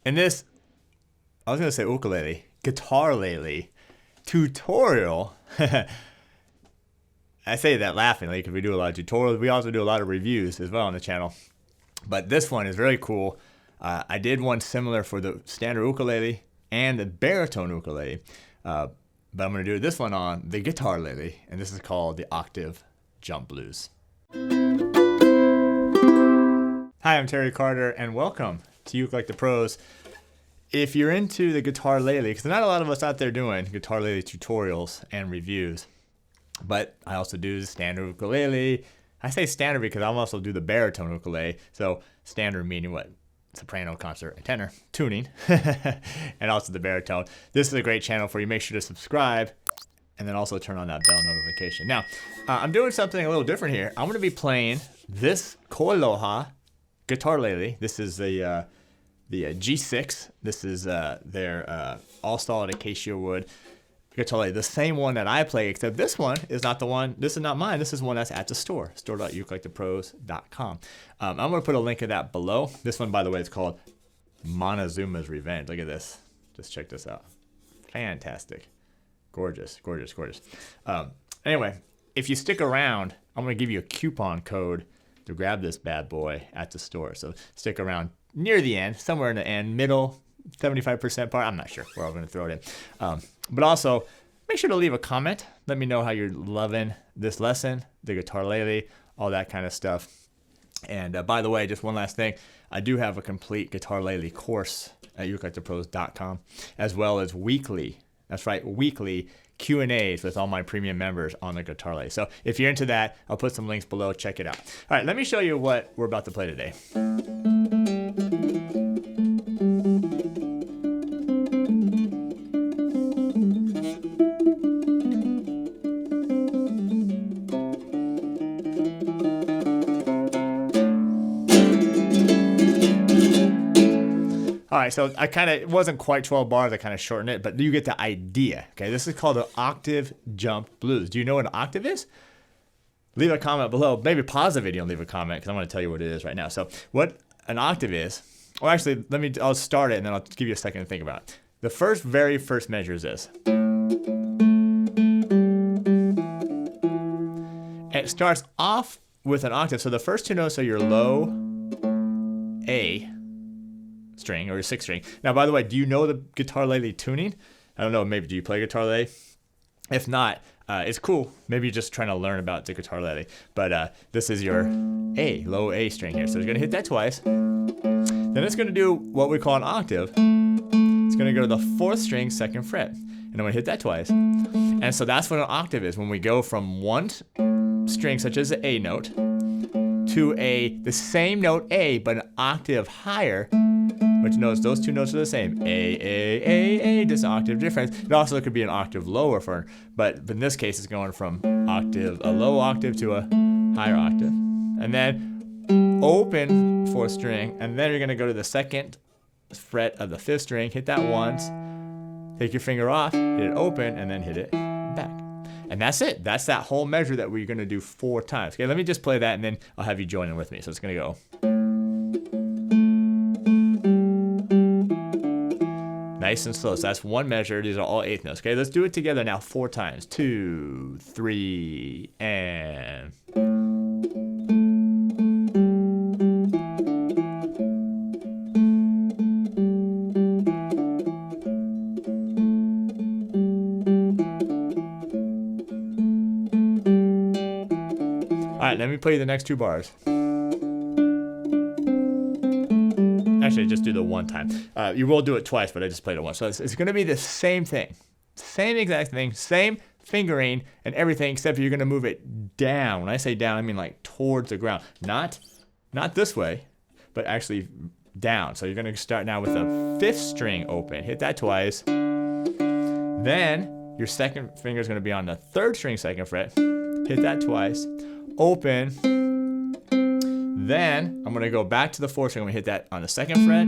In this, I was going to say ukulele, Guitarlele tutorial. I say that laughingly because we do a lot of tutorials. We also do a lot of reviews as well on the channel. But this one is very cool. I did one similar for the standard ukulele and the baritone ukulele. But I'm going to do this one on the Guitarlele, and this is called the Octave Jump Blues. Hi, I'm Terry Carter, and welcome to ukelikethepros. If you're into the Guitarlele, because there's not a lot of us out there doing Guitarlele tutorials and reviews, but I also do the standard ukulele. I say standard because I also do the baritone ukulele. So standard meaning what? Soprano, concert, and tenor tuning, and also the baritone. This is a great channel for you. Make sure to subscribe, and then also turn on that bell notification. Now, I'm doing something a little different here. I'm going to be playing this Koaloha Guitarlele. This is the G6. This is their all-solid acacia wood Guitarlele, the same one that I play, except this one is not the one. This is not mine. This is one that's at the store, store.ukelikethepros.com. I'm going to put a link of that below. This one, by the way, is called Montezuma's Revenge. Look at this. Just check this out. Fantastic. Gorgeous, gorgeous, gorgeous. Anyway, if you stick around, I'm going to give you a coupon code to grab this bad boy at the store. So stick around near the end, somewhere in the end, middle, 75% part. I'm not sure. We're all going to throw it in. But also, make sure to leave a comment. Let me know how you're loving this lesson, the Guitarlele, all that kind of stuff. And by the way, just one last thing. I do have a complete Guitarlele course at ukelikethepros.com, as well as weekly, that's right, weekly Q&As with all my premium members on the Guitarlele. So if you're into that, I'll put some links below. Check it out. All right, let me show you what we're about to play today. All right, so it wasn't quite 12 bars. I kind of shortened it, but you get the idea. Okay, this is called the Octave Jump Blues. Do you know what an octave is? Leave a comment below. Maybe pause the video and leave a comment because I'm going to tell you what it is right now. So what an octave is, well, actually, I'll start it and then I'll give you a second to think about it. The very first measure is this. And it starts off with an octave. So the first two notes are your low A string or your sixth string. Now, by the way, do you know the Guitarlele tuning? I don't know, maybe do you play Guitarlele? If not, it's cool. Maybe you're just trying to learn about the Guitarlele. But this is your A, low A string here. So it's going to hit that twice. Then it's going to do what we call an octave. It's going to go to the fourth string, second fret. And I'm going to hit that twice. And so that's what an octave is. When we go from one string, such as the A note, to the same note A, but an octave higher, which notes, those two notes are the same. A, just an octave difference. It also could be an octave lower but in this case, it's going from a low octave to a higher octave. And then open fourth string, and then you're gonna go to the second fret of the fifth string, hit that once, take your finger off, hit it open, and then hit it back. And that's it. That's that whole measure that we're gonna do 4 times. Okay, let me just play that, and then I'll have you join in with me. So it's gonna go. Nice and slow. So that's one measure. These are all eighth notes. Okay, let's do it together now 4 times. 2, 3, and. All right, let me play the next 2 bars. Actually, just do the one time. You will do it twice, but I just played it once. So it's going to be the same thing. Same exact thing. Same fingering and everything, except you're going to move it down. When I say down, I mean like towards the ground. Not this way, but actually down. So you're going to start now with the fifth string open. Hit that twice. Then your second finger is going to be on the third string, second fret. Hit that twice. Open. Then I'm going to go back to the fourth string. I'm going to hit that on the second fret,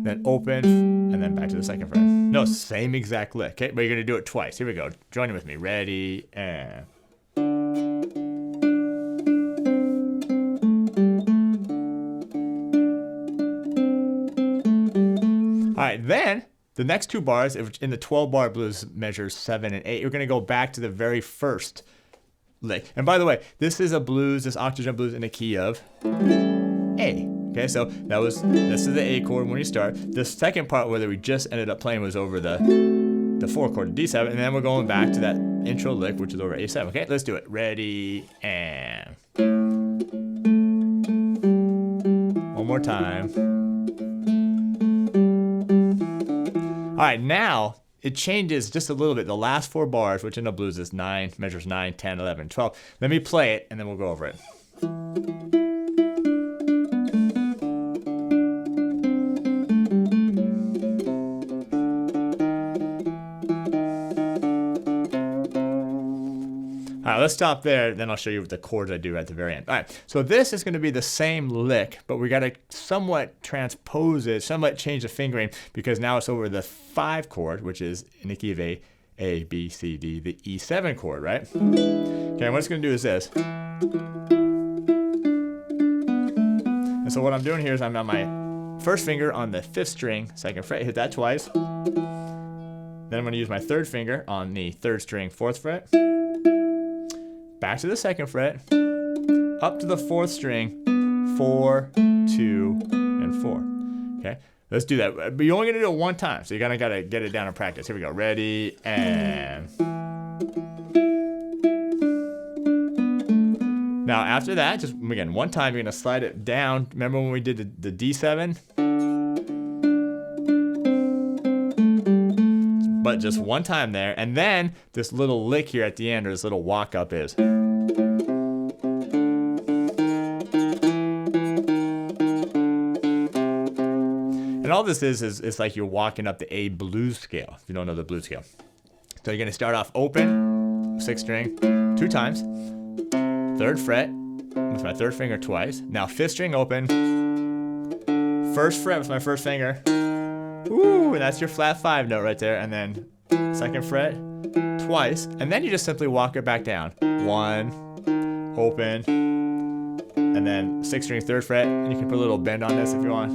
then open, and then back to the second fret. No, same exact lick, okay? But you're going to do it twice. Here we go. Join with me. Ready, and... right, then the next two bars in the 12-bar blues measures 7 and 8. You're going to go back to the very first lick. And by the way, this is a blues, this octave jump blues in the key of A. Okay, so this is the A chord when you start. The second part where we just ended up playing was over the 4 chord, the D7, and then we're going back to that intro lick, which is over A7. Okay, let's do it. Ready, and one more time. All right, now it changes just a little bit. The last 4 bars, which in the blues is 9, measures 9, 10, 11, 12. Let me play it, and then we'll go over it. All right, let's stop there, then I'll show you what the chords I do at the very end. All right, so this is going to be the same lick, but we got to somewhat transpose it, somewhat change the fingering, because now it's over the 5 chord, which is in the key of A, B, C, D, the E7 chord, right? Okay, what it's going to do is this. And so what I'm doing here is I'm on my first finger on the 5th string, 2nd fret, hit that twice. Then I'm going to use my 3rd finger on the 3rd string, 4th fret. Back to the 2nd fret, up to the 4th string, 4, 2, and 4. Okay, let's do that. But you're only gonna do it one time, so you gotta get it down in practice. Here we go. Ready, and now after that, just again one time. You're gonna slide it down. Remember when we did the D7? But just one time there, and then this little lick here at the end, or this little walk up is. And all this is it's like you're walking up the A blues scale, if you don't know the blues scale. So you're gonna start off open, 6th string, 2 times, 3rd fret with my 3rd finger twice. Now 5th string open, 1st fret with my 1st finger. Ooh, and that's your flat 5 note right there. And then 2nd fret twice. And then you just simply walk it back down. 1, open, and then 6th string, 3rd fret. And you can put a little bend on this if you want, a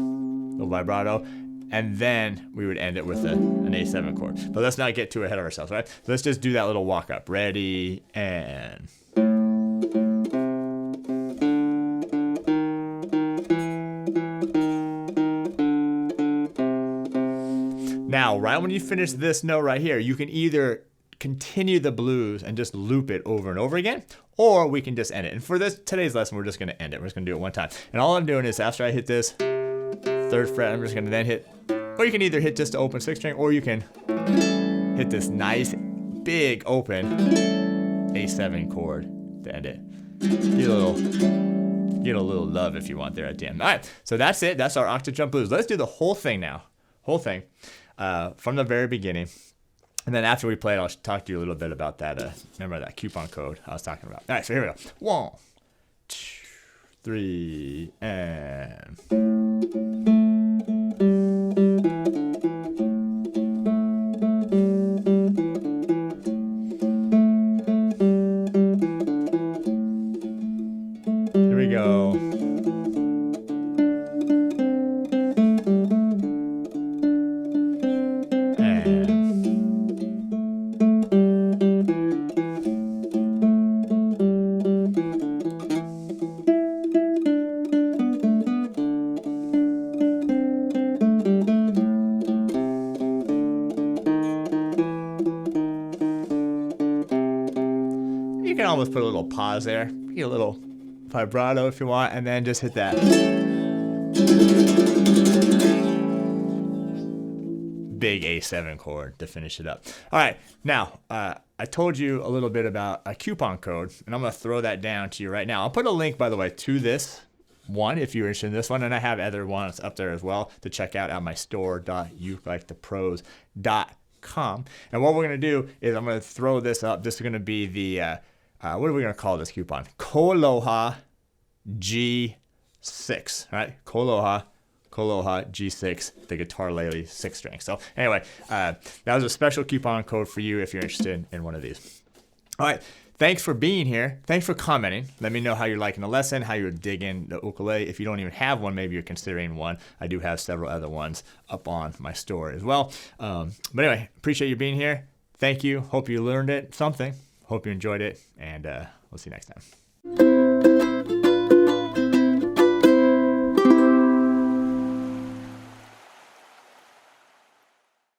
little vibrato. And then we would end it with an A7 chord. But let's not get too ahead of ourselves, right? So let's just do that little walk up. Ready, and... Now, right when you finish this note right here, you can either continue the blues and just loop it over and over again, or we can just end it. And for today's lesson, we're just going to end it. We're just going to do it one time. And all I'm doing is after I hit this 3rd fret, I'm just going to then hit, or you can either hit just the open 6th string, or you can hit this nice big open A7 chord to end it. Get a little love if you want there at the end. All right, so that's it. That's our octave jump blues. Let's do the whole thing now. Whole thing. From the very beginning. And then after we play it, I'll talk to you a little bit about that. Remember that coupon code I was talking about. All right, so here we go. 1, 2, 3, and... Here we go. You can almost put a little pause there, get a little vibrato if you want, and then just hit that big A7 chord to finish it up. All right, now I told you a little bit about a coupon code, and I'm going to throw that down to you right now. I'll put a link, by the way, to this one if you're interested in this one, and I have other ones up there as well to check out at my store.ukelikethepros.com. And what we're going to do is I'm going to throw this up. This is going to be the what are we going to call this coupon? Koloha G6, right? Koloha G6, the Guitarlele 6 string. So anyway, that was a special coupon code for you if you're interested in one of these. All right, thanks for being here. Thanks for commenting. Let me know how you're liking the lesson, how you're digging the ukulele. If you don't even have one, maybe you're considering one. I do have several other ones up on my store as well. But anyway, appreciate you being here. Thank you. Hope you learned something. Hope you enjoyed it, and we'll see you next time.